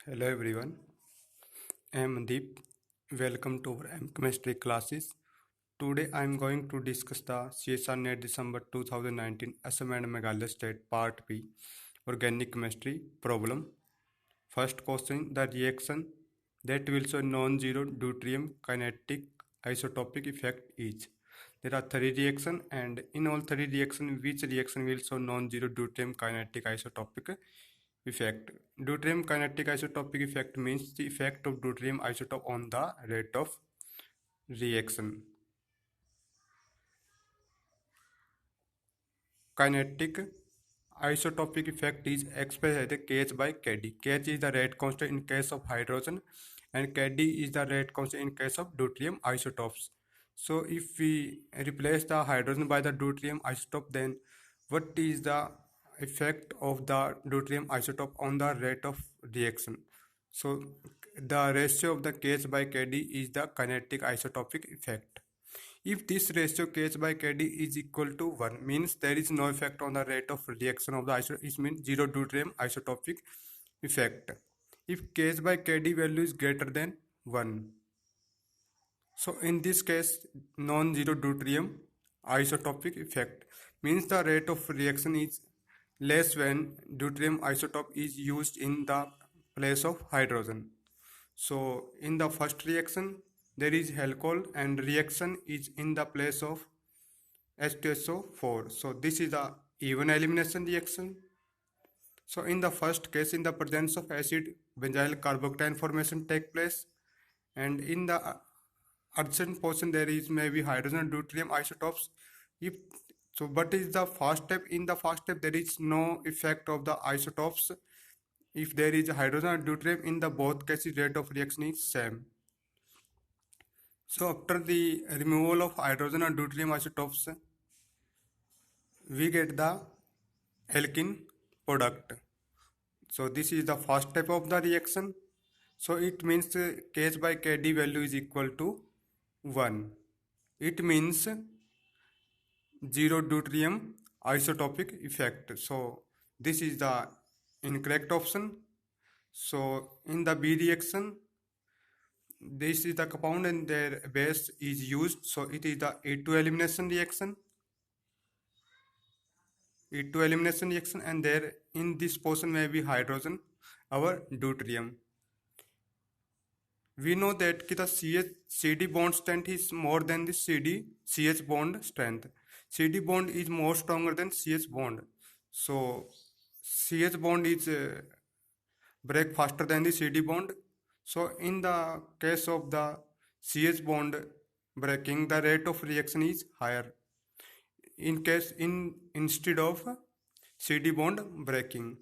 Hello everyone, I am Mandeep. Welcome to our chemistry classes. Today I am going to discuss the CSR NET December 2019 Assam and Meghalaya State Part B Organic Chemistry Problem. First question, the reaction that will show non-zero deuterium kinetic isotopic effect is. There are three reactions, and in all three reactions, which reaction will show non-zero deuterium kinetic isotopic effect? Deuterium kinetic isotopic effect means the effect of deuterium isotope on the rate of reaction. Kinetic isotopic effect is expressed as the Kh by Kd. Kh is the rate constant in case of hydrogen and Kd is the rate constant in case of deuterium isotopes. So if we replace the hydrogen by the deuterium isotope, then what is the effect of the deuterium isotope on the rate of reaction? So the ratio of the Kh by Kd is the kinetic isotopic effect. If this ratio Kh by Kd is equal to 1, means there is no effect on the rate of reaction of the isotope, it means zero deuterium isotopic effect. If Kh by Kd value is greater than 1, so in this case non-zero deuterium isotopic effect means the rate of reaction is less when deuterium isotope is used in the place of hydrogen. So in the first reaction there is alcohol and reaction is in the place of H2SO4. So this is the even elimination reaction. So in the first case, in the presence of acid, benzyl carbocation formation take place, and in the adjacent portion there is maybe hydrogen and deuterium isotopes. If so, what is the first step? In the first step, there is no effect of the isotopes. If there is hydrogen and deuterium, in the both cases, rate of reaction is same. So after the removal of hydrogen and deuterium isotopes, we get the alkene product. So this is the first step of the reaction. So it means Kh by Kd value is equal to 1. It means zero deuterium isotopic effect. So this is the incorrect option. So in the B reaction, this is the compound and their base is used. So it is the A2 elimination reaction. A2 elimination reaction, and there in this portion may be hydrogen or deuterium. We know that the CD bond strength is more than the CH bond strength. CD bond is more stronger than CH bond. So CH bond is break faster than the CD bond. So in the case of the CH bond breaking, the rate of reaction is higher. Instead of CD bond breaking,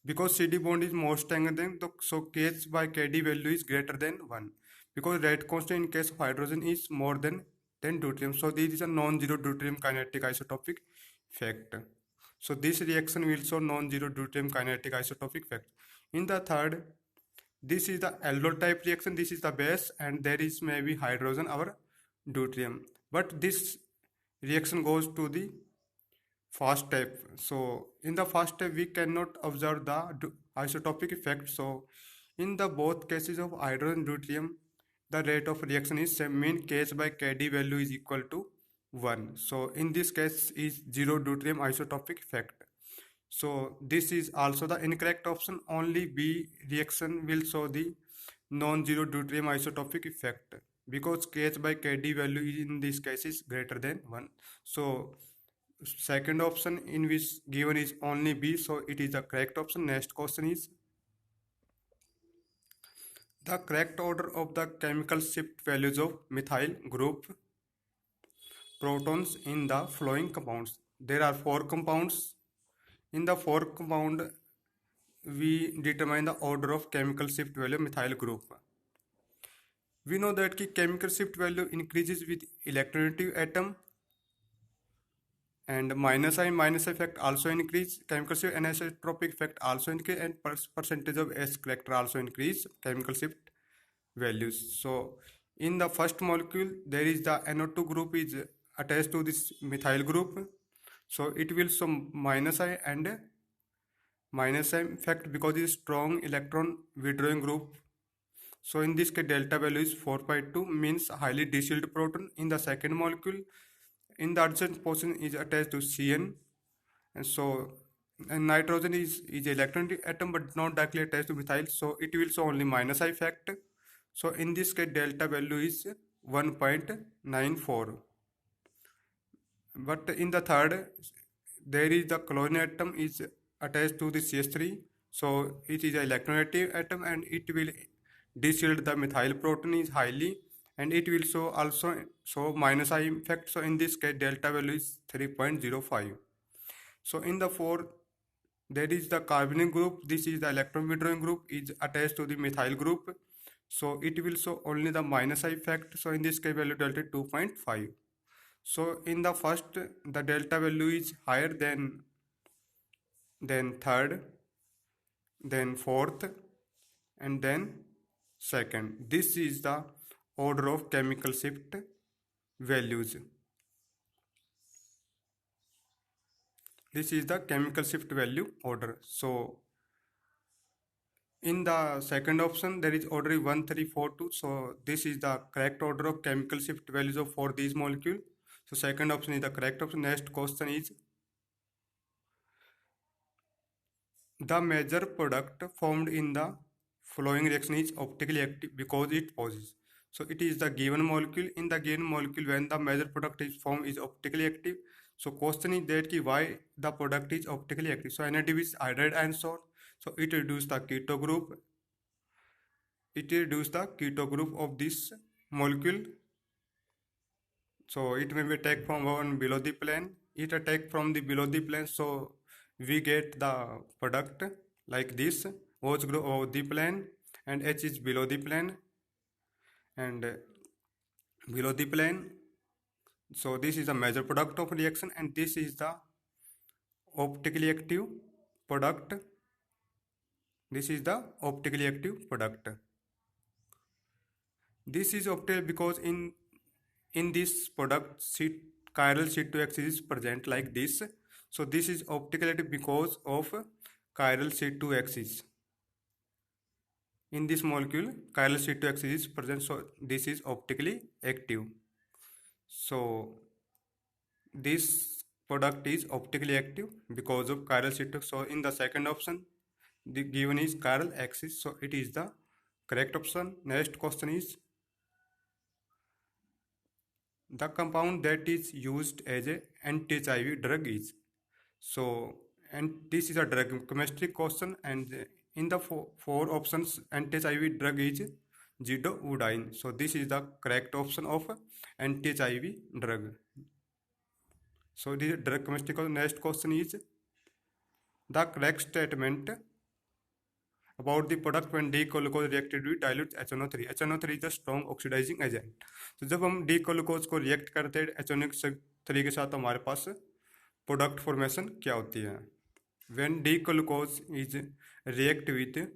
because CD bond is more stronger than so Kh by Kd value is greater than 1, because rate constant in case of hydrogen is more than deuterium. So this is a non-zero deuterium kinetic isotopic effect. So this reaction will show non-zero deuterium kinetic isotopic effect. In the third, this is the aldol type reaction. This is the base and there is maybe hydrogen or deuterium, but this reaction goes to the first step. So in the first step we cannot observe the isotopic effect. So in the both cases of hydrogen deuterium, the rate of reaction is same, mean Kh by Kd value is equal to 1. So in this case is zero deuterium isotopic effect. So this is also the incorrect option. Only B reaction will show the non-zero deuterium isotopic effect, because Kh by Kd value in this case is greater than 1. So second option in which given is only B, so it is the correct option. Next question is the correct order of the chemical shift values of methyl group protons in the following compounds. There are 4 compounds. In the 4 compound, we determine the order of chemical shift value of methyl group. We know that the chemical shift value increases with electronegative atom, and minus effect also increase chemical shift, anisotropic effect also increase, and percentage of S character also increase chemical shift values. So in the first molecule there is the NO2 group is attached to this methyl group, so it will show minus I and minus sign effect because it's strong electron withdrawing group. So in this case, delta value is 4.2, means highly desealed proton in the second molecule. In the adjacent position is attached to Cn, and so and nitrogen is electron atom but not directly attached to methyl, so it will show only minus effect. So in this case, delta value is 1.94. But in the third, there is the chlorine atom is attached to the CH3, so it is an electronegative atom and it will desealed the methyl proton is highly, and it will show also show minus I effect. So in this case, delta value is 3.05. So in the fourth, there is the carbonyl group. This is the electron withdrawing group is attached to the methyl group, so it will show only the minus I effect. So in this case, value delta 2.5. So in the first, the delta value is higher than third, then fourth, and then second. This is the order of chemical shift values. This is the chemical shift value order. So in the second option, there is order 1, 3, 4, 2. So this is the correct order of chemical shift values of for these molecules. So second option is the correct option. Next question is, the major product formed in the following reaction is optically active because it pauses. So it is the given molecule. In the given molecule, when the major product is formed is optically active. So question is that why the product is optically active. So NADP is hydride iron salt. So it reduces the keto group. It reduces the keto group of this molecule. So it may be attacked from one below the plane. It attack from the below the plane. So we get the product like this. OH group of the plane and H is below the plane and below the plane. So this is a major product of reaction, and this is the optically active product. This is the optically active product. This is optical because in this product chiral C2 axis is present like this. So this is optically active because of chiral C2 axis. In this molecule, chiral C2 axis is present, so this is optically active. So this product is optically active because of chiral C2. So in the second option, the given is chiral axis, so it is the correct option. Next question is, the compound that is used as a anti-HIV drug is. So, and this is a drug chemistry question, and in the four options, anti-HIV drug is zidovudine. So this is the correct option of anti-HIV drug. So this is drug chemistry question. Next question is, the correct statement about the product when D-glucose reacted with dilute HNO3. HNO3 is a strong oxidizing agent. तो जब हम D-glucose को react करते हैं HNO3 के साथ, हमारे पास product formation क्या होती है. When D-glucose is react with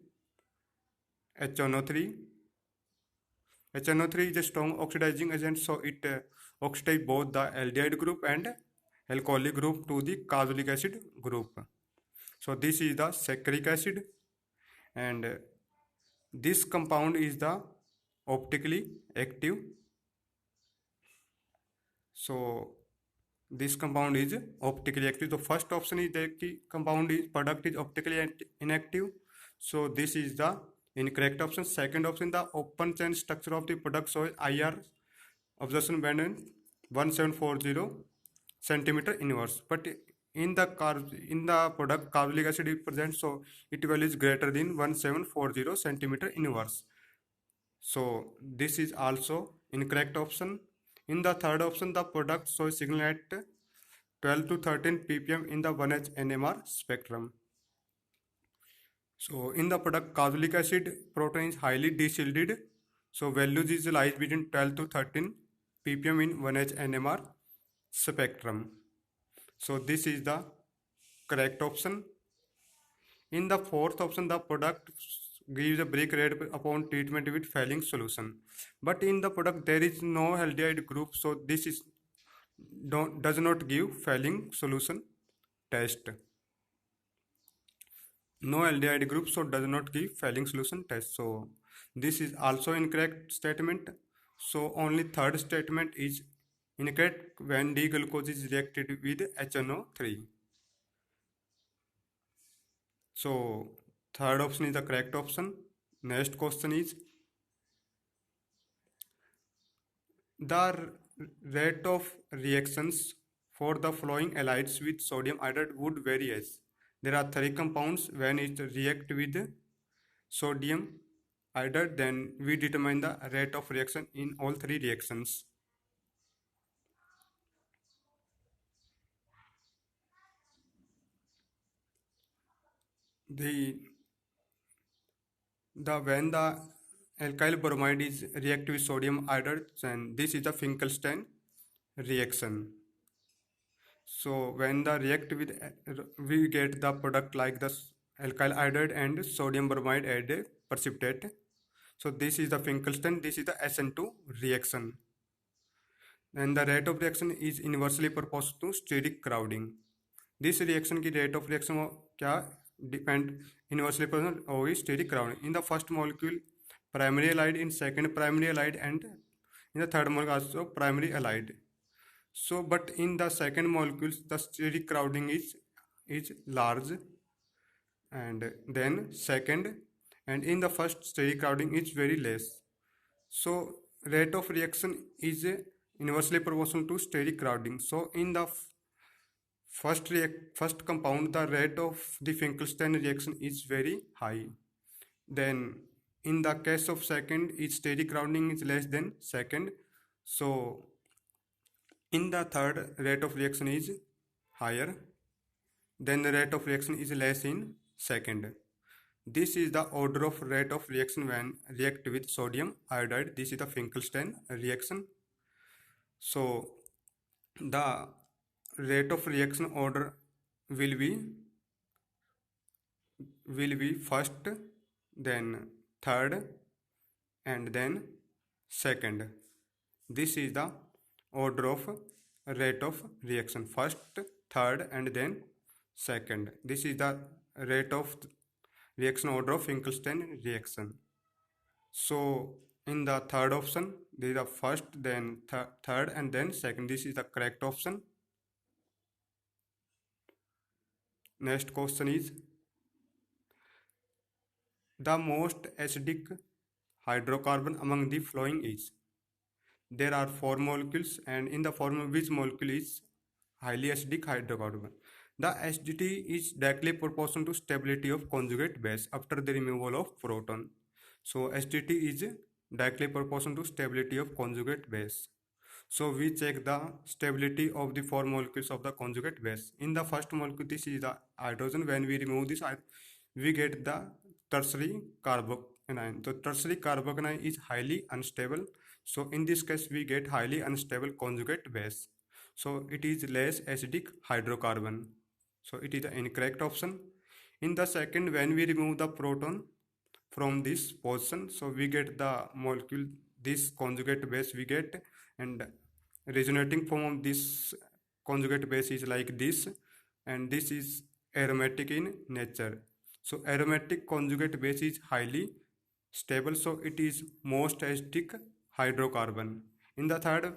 HNO3, HNO3 is a strong oxidizing agent, so it oxidizes both the aldehyde group and alcoholic group to the carboxylic acid group. So this is the saccharic acid, and this compound is the optically active. So this compound is optically active. The first option is that the compound is product is optically inactive. So this is the incorrect option. Second option, the open chain structure of the product shows IR absorption band in 1740 centimeter inverse. But in the product carboxylic acid is present, so it value is greater than 1740 centimeter inverse. So this is also incorrect option. In the third option, the product shows signal at 12 to 13 ppm in the 1H NMR spectrum. So in the product carboxylic acid protein is highly deshielded. So values is lies between 12 to 13 ppm in 1H NMR spectrum. So this is the correct option. In the fourth option, the product gives a break rate upon treatment with failing solution. But in the product there is no aldehyde group, so this is does not give failing solution test. no aldehyde group, so does not give Fehling solution test. So this is also incorrect statement. So only third statement is incorrect when D-glucose is reacted with HNO3. So third option is the correct option. Next question is the rate of reactions for the following halides with sodium iodide would vary as there are three compounds. When it react with sodium iodide, then we determine the rate of reaction in all three reactions. The when the alkyl bromide is react with sodium iodide, then this is the Finkelstein reaction. So when the react with we get the product like the alkyl iodide and sodium bromide add a precipitate. So this is the Finkelstein, this is the SN2 reaction. And the rate of reaction is inversely proportional to steric crowding. This reaction की rate of reaction क्या depend inversely proportional होगी steric crowding. In the first molecule primary halide, in second primary halide, and in the third molecule also primary halide. So but in the second molecules the steric crowding is large, and then second, and in the first steric crowding is very less. So rate of reaction is inversely proportional to steric crowding. So in the first compound the rate of the Finkelstein reaction is very high. Then in the case of second, its steric crowding is less than second. So in the third, rate of reaction is higher, then the rate of reaction is less in second. This is the order of rate of reaction when react with sodium iodide. This is the Finkelstein reaction. So the rate of reaction order will be first, then third, and then second. This is the order of rate of reaction: first, third, and then second. This is the rate of reaction order of Finkelstein reaction. So in the third option, this is the first, then third, and then second. This is the correct option. Next question is the most acidic hydrocarbon among the following is. There are four molecules, and in the form which molecule is highly acidic hydrocarbon. The acidity is directly proportional to stability of conjugate base after the removal of proton. So acidity is directly proportional to stability of conjugate base. So we check the stability of the four molecules of the conjugate base. In the first molecule, this is the hydrogen. When we remove this, we get the tertiary carbanion. So tertiary carbanion is highly unstable. So in this case, we get highly unstable conjugate base. So it is less acidic hydrocarbon. So it is the incorrect option. In the second, when we remove the proton from this position, so we get the molecule, this conjugate base we get, and resonating form of this conjugate base is like this, and this is aromatic in nature. So aromatic conjugate base is highly stable, so it is most acidic hydrocarbon. In the third,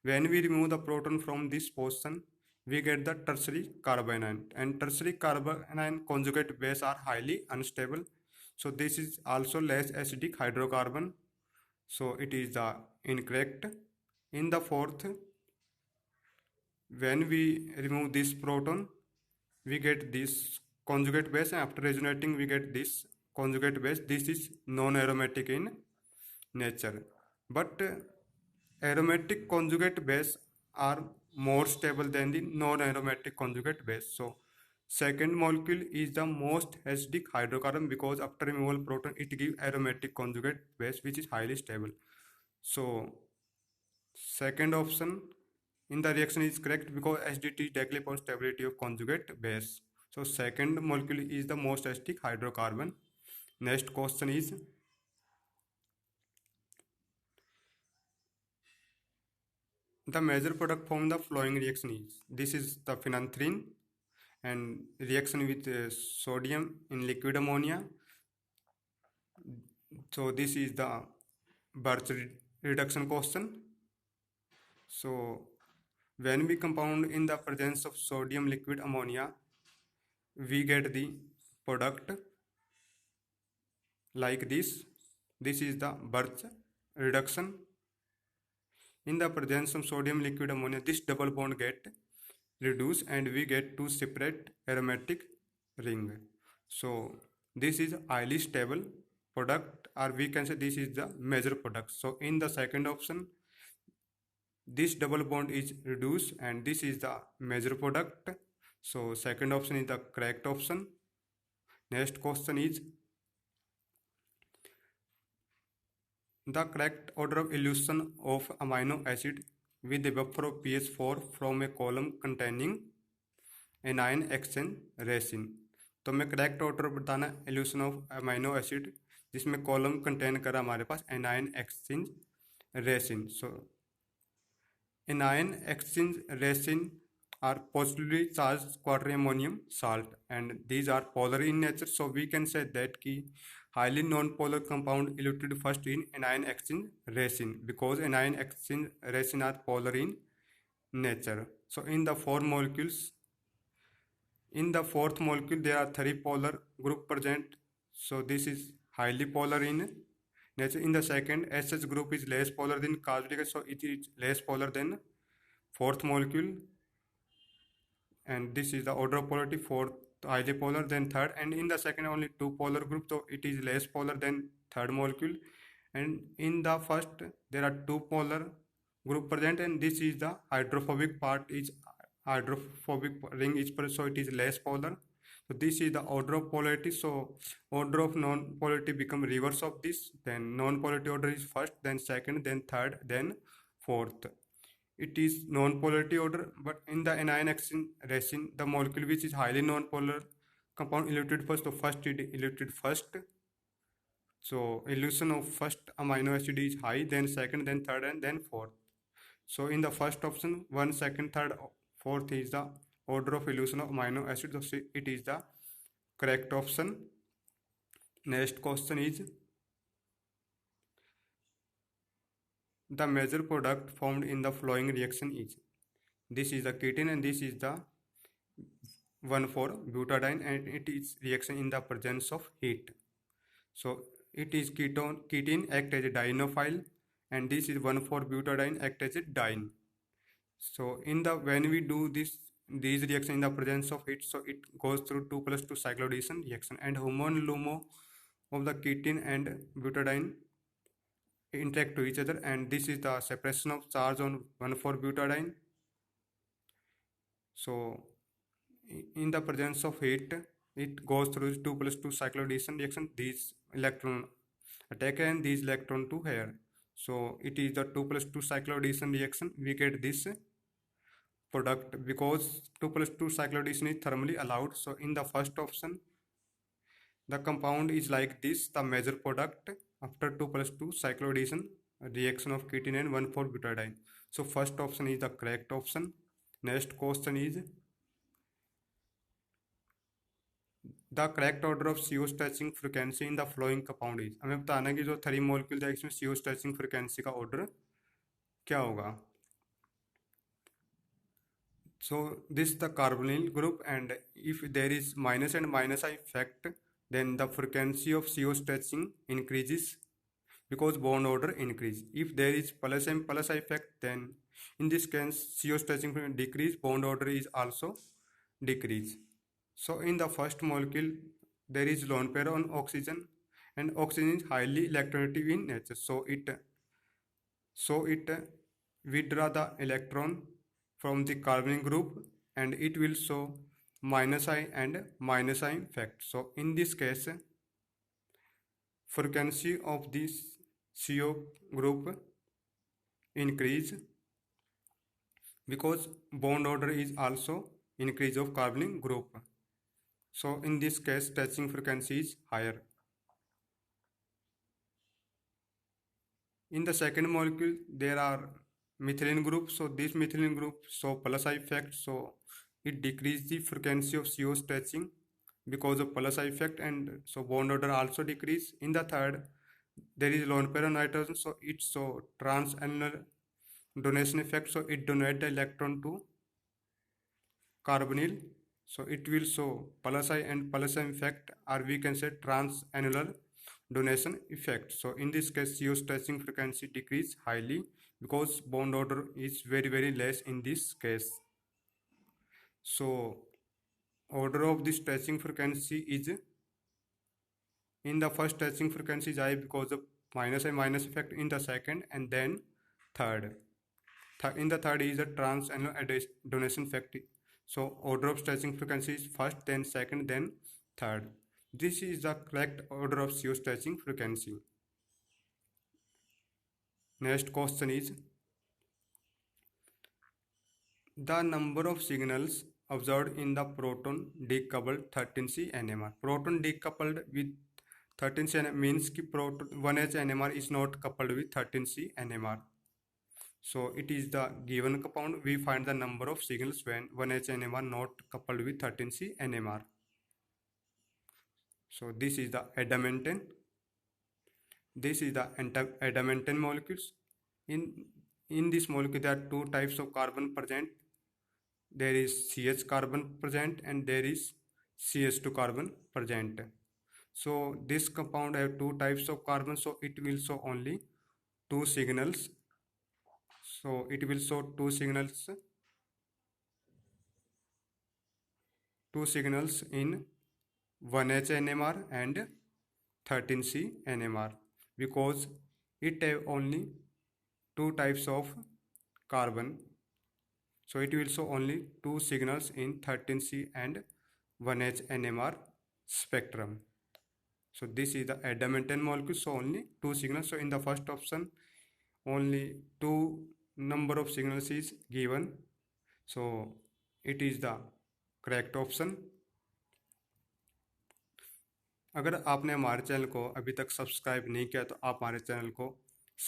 when we remove the proton from this position, we get the tertiary carbanion, and tertiary carbanion conjugate base are highly unstable. So this is also less acidic hydrocarbon. So it is the incorrect. In the fourth, when we remove this proton, we get this conjugate base, and after resonating we get this conjugate base. This is non-aromatic in nature, but aromatic conjugate base are more stable than the non-aromatic conjugate base. So second molecule is the most acidic hydrocarbon because after removal proton it gives aromatic conjugate base which is highly stable. So second option in the reaction is correct because acidity is directly upon stability of conjugate base. So second molecule is the most acidic hydrocarbon. Next question is the major product from the following reaction is. This is the phenanthrene, and reaction with sodium in liquid ammonia. So this is the Birch reduction question. So when we compound in the presence of sodium liquid ammonia, we get the product like this. This is the Birch reduction. In the presence of sodium liquid ammonia, this double bond get reduced and we get two separate aromatic ring. So this is highly stable product, or we can say this is the major product. So in the second option, this double bond is reduced and this is the major product. So second option is the correct option. Next question is the correct order of elution of amino acid with the buffer of pH 4 from a column containing anion exchange resin. तो मैं correct order बताना elution of amino acid जिसमें column contain करा हमारे पास anion exchange resin. So anion exchange resin are positively charged quaternary ammonium salt and these are polar in nature. So we can say that ki highly non-polar compound eluted first in anion exchange resin because anion exchange resin are polar in nature. So in the fourth molecule there are three polar group present. So this is highly polar in nature. In the second, SH group is less polar than carbonic acid, so it is less polar than fourth molecule. And this is the order of polarity, fourth highly polar, then third. And in the second, only two polar group, so it is less polar than third molecule. And in the first, there are two polar group present, and this is the hydrophobic part is hydrophobic ring is present, so it is less polar. So this is the order of polarity. So order of non-polarity become reverse of this. Then non-polarity order is first, then second, then third, then fourth. It is non-polarity order, but in the anion exchange resin, the molecule which is highly non-polar compound eluted first. So first it eluted first. So elution of first amino acid is high, then second, then third, and then fourth. So in the first option, 1, 2nd, 3rd, 4th is the order of elution of amino acid. So it is the correct option. Next question is the major product formed in the following reaction is. This is the ketene and this is the 1,4-butadiene and it is reaction in the presence of heat. So it is ketene act as a dienophile and this is 1,4-butadiene act as a diene. So in the when we do these reaction in the presence of heat, so it goes through 2+2 cycloaddition reaction and HOMO of the ketene and butadiene interact to each other and this is the separation of charge on 1,4-butadiene. So in the presence of heat, it goes through 2+2 cycloaddition reaction. These electron attack and these electron to here. So it is the 2+2 cycloaddition reaction. We get this product because 2+2 cycloaddition is thermally allowed. So in the first option, the compound is like this, the major product after 2+2 cycloaddition reaction of ketene and 1,4-butadiene. So first option is the correct option. Next question is the correct order of CO stretching frequency in the following compound is. हमें बताना है कि जो 3 molecule है इसमें CO stretching frequency का order क्या होगा. So this is the carbonyl group and if there is minus and minus effect, then the frequency of CO stretching increases because bond order increase. If there is plus and plus effect, then in this case CO stretching decrease, bond order is also decrease. So in the first molecule there is lone pair on oxygen and oxygen is highly electronegative in nature. So it withdraw the electron from the carbonyl group and it will show minus I and minus I effect. So in this case frequency of this CO group increase because bond order is also increase of carbonyl group. So in this case stretching frequency is higher. In the second molecule there are methylene group. So this methylene group show plus I effect. So it decreases the frequency of CO stretching because of plus effect, and so bond order also decrease. In the third, there is lone pair of nitrogen, so it so transannular donation effect, so it donate the electron to carbonyl, so it will show plus I and plus M effect, or we can say transannular donation effect. So in this case, CO stretching frequency decrease highly because bond order is very less in this case. So order of this stretching frequency is, in the first stretching frequency is high because of minus I minus effect in the second, and then third. In the third is a transannular donation effect. So order of stretching frequency is first, then second, then third. This is the correct order of CO stretching frequency. Next question is, the number of signals observed in the proton decoupled 13C NMR. Proton decoupled with 13C NMR means कि proton 1H NMR is not coupled with 13C NMR. So it is the given compound. We find the number of signals when 1H NMR not coupled with 13C NMR. So this is the adamantane. This is the adamantane molecules. In this molecule there are two types of carbon present. There is CH carbon present and there is CH2 carbon present. So this compound have two types of carbon, so it will show only two signals. So it will show two signals in 1H NMR and 13C NMR because it have only two types of carbon. So it will show only two signals in 13C and 1H NMR spectrum. So this is the adamantane molecule, so only two signals. So in the first option only two number of signals is given, so it is the correct option. अगर आपने हमारे channel को अभी तक subscribe नहीं किया तो आप हमारे चैनल को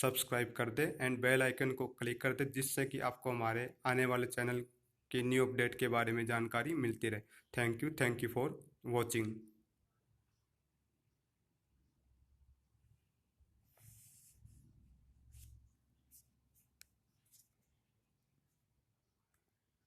सब्सक्राइब कर दें एंड बेल आइकन को क्लिक कर दें, जिससे कि आपको हमारे आने वाले चैनल की न्यू अपडेट के बारे में जानकारी मिलती रहे। Thank you for watching.